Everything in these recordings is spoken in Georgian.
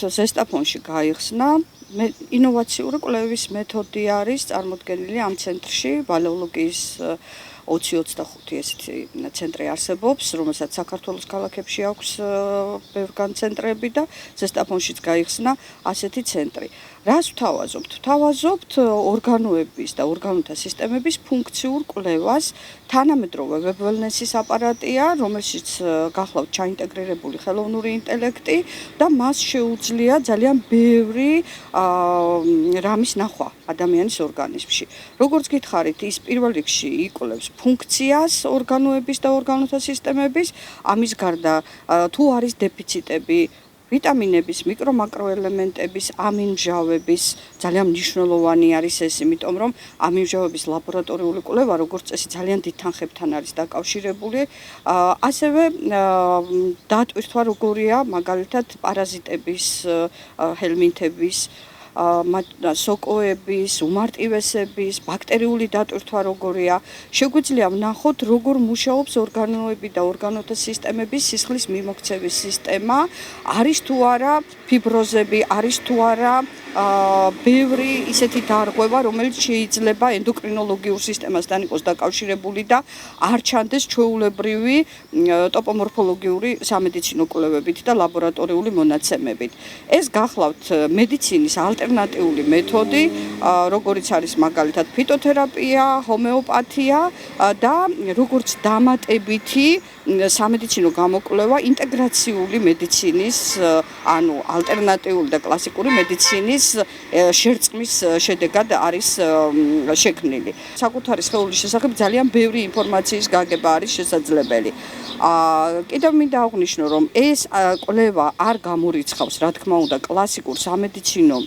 ზესტაფონში გაიხსნა ინოვაციური კვლევის მეთოდი არის წარმოდგენილი ამ ცენტრში, ბალეოლოგიის 2025 ესეთი ცენტრი არსებობს, რომელსაც საქართველოს ქალაქებში აქვს ბევრგან ცენტრები და ზესტაფონშიც გაიხსნა ასეთი ცენტრი. რას ვთავაზობთ? ვთავაზობთ ორგანოების და ორგანოთა სისტემების ფუნქციურ კვლევას. თანამედროვე ვებ ველნესის აპარატია, რომელშიც გახლავთ ჩაინტეგრირებული ხელოვნური ინტელექტი და მას შეუძლია ძალიან ბევრი რამის ნახვა ადამიანის ორგანიზმში. როგორც გითხარით, ის პირველ რიგში იკვლევს ფუნქციას ორგანოების და ორგანოთა სისტემების, ამის გარდა თუ არის დეფიციტები ვიტამინების, მიკრო-მაკროელემენტების, ამინმჟავების, ძალიან მნიშვნელოვანი არის ეს, იმიტომ რომ ამინმჟავების ლაბორატორიული კვლევა, როგორც წესი, ძალიან დიდ თანხებთან არის დაკავშირებული. ასევე დატვირთვა როგორია, მაგალითად, პარაზიტების, ჰელმინთების, სოკოების, უმარტივესების, ბაქტერიული დატვირთვა როგორია. შეგვიძლია ვნახოთ, როგორ მუშაობს ორგანოები და ორგანოთა სისტემების სისხლის მიმოქცევის სისტემა, არის თუ არა ფიბროზები, არის თუ არა ბევრი ისეთი დარღვევა, რომელიც შეიძლება ენდოკრინოლოგიურ სისტემასთან იყოს დაკავშირებული და არ ჩანდეს ჩვეულებრივი ტოპომორფოლოგიური სამედიცინო კვლევებით და ლაბორატორიული მონაცემებით. ეს გახლავთ მედიცინის ალტერნატიული მეთოდი, როგორიც არის მაგალითად ფიტოთერაპია, ჰომეოპათია და როგორც დამატებითი სამედიცინო გამოკვლევა ინტეგრაციული მედიცინის, ანუ ალტერნატიული და კლასიკური მედიცინის შერწყმის შედეგად არის შექმნილი. საკუთარი სხეულის შესახებ ძალიან ბევრი ინფორმაციის გაგება არის შესაძლებელი. კიდევ მინდა აღვნიშნო, რომ ეს კვლევა არ გამორიცხავს, რა თქმა უნდა, კლასიკურ სამედიცინო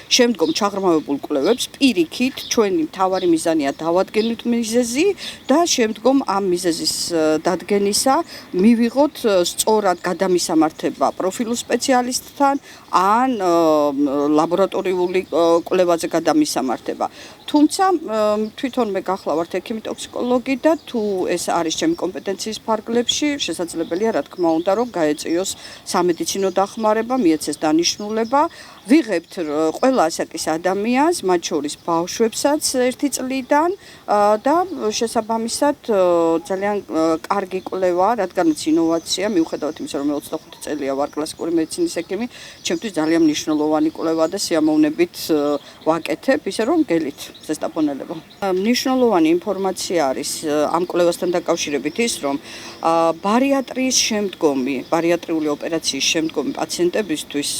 შემდგომ ჩაღრმავებულ კვლევებს. პირიქით, ჩვენი მთავარი მიზანია დავადგენთ მიზეზი და შემდგომ ამ მიზეზის დადგენისა მივიღოთ სწორად გადამისამართება პროფილურ სპეციალისტთან ან ლაბორატორიული კვლევაზე გადამისამართება. თუმცა თვითონ მე გახლავართ ექიმი ტოქსიკოლოგი და თუ ეს არის ჩემი კომპეტენციის ფარგლებში, შესაძლებელია, რა თქმა უნდა, რომ გაეწიოს სამედიცინო დახმარება, მიეცეს დანიშნულება. ვიღებთ ყველა ასაკის ადამიანს, მათ შორის ბავშვებსაც 1 წლიდან და შესაბამისად ძალიან კარგი კვლევა, რადგანაც ინოვაცია, მიუხედავად იმისა, რომ მე 25 წელია ვარ კლასიკური მედიცინის ექიმი, ჩემთვის ძალიან მნიშვნელოვანი კვლევა და სიამოვნებით ვაკეთებ, ისე რომ გელით ზესტაფონელებო. მნიშვნელოვანი ინფორმაცია არის ამ კვლევასთან დაკავშირებით ის, რომ ბარიატრიის შემდგომი, ბარიატრიული ოპერაციის შემდგომი პაციენტებისთვის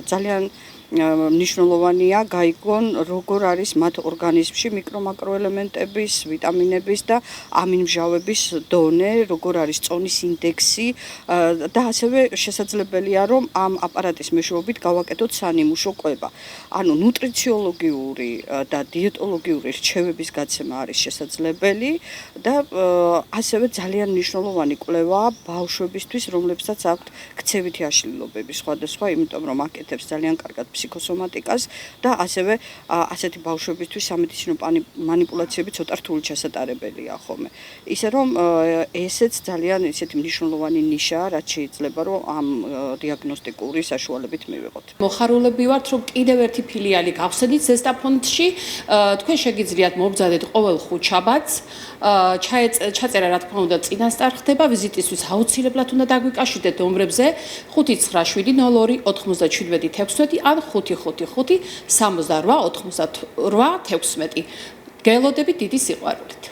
ძალიან მნიშვნელოვანია გაიგონ, როგორ არის მათ ორგანიზმში მიკრო-მაკროელემენტების, ვიტამინების და ამინმჟავების დონე, როგორ არის წონის ინდექსი და ასევე შესაძლებელია, რომ ამ აპარატის მეშვეობით გავაკეთოთ სანიმუშო კვლევა. ანუ ნუტრიციოლოგიური და დიეტოლოგიური რჩევების გაცემა არის შესაძლებელი და ასევე ძალიან მნიშვნელოვანი კვლევაა ბავშვებისთვის, რომლებსაც აქვთ ქცევითი აშლილობები სხვადასხვა, იმიტომ რომ აკეთებს ძალიან კარგად ფსიქოსომატიკას და ასევე ასეთი ბავშვებისთვის სამედიცინო მანიპულაციები ცოტა რთული ჩასატარებელია ხოლმე. ისე რომ ესეც ძალიან ისეთი მნიშვნელოვანი ნიშაა, რაც შეიძლება რომ ამ დიაგნოსტიკური საშუალებით მივიღოთ. მოხარულები ვართ, რომ კიდევ ერთი ფილიალი გავხსენით ზესტაფონში. თქვენ შეგიძლიათ მობრძადეთ ყოველ ხუთშაბათს. ჩაწერა რა თქმა უნდა წინასწარ ხდება, ვიზიტისთვის აუცილებლად უნდა დაგვიკავშირდეთ ნომრებზე 597-02-97-16 ან 555-68-88-16. გელოდებით დიდი სიყვარულით.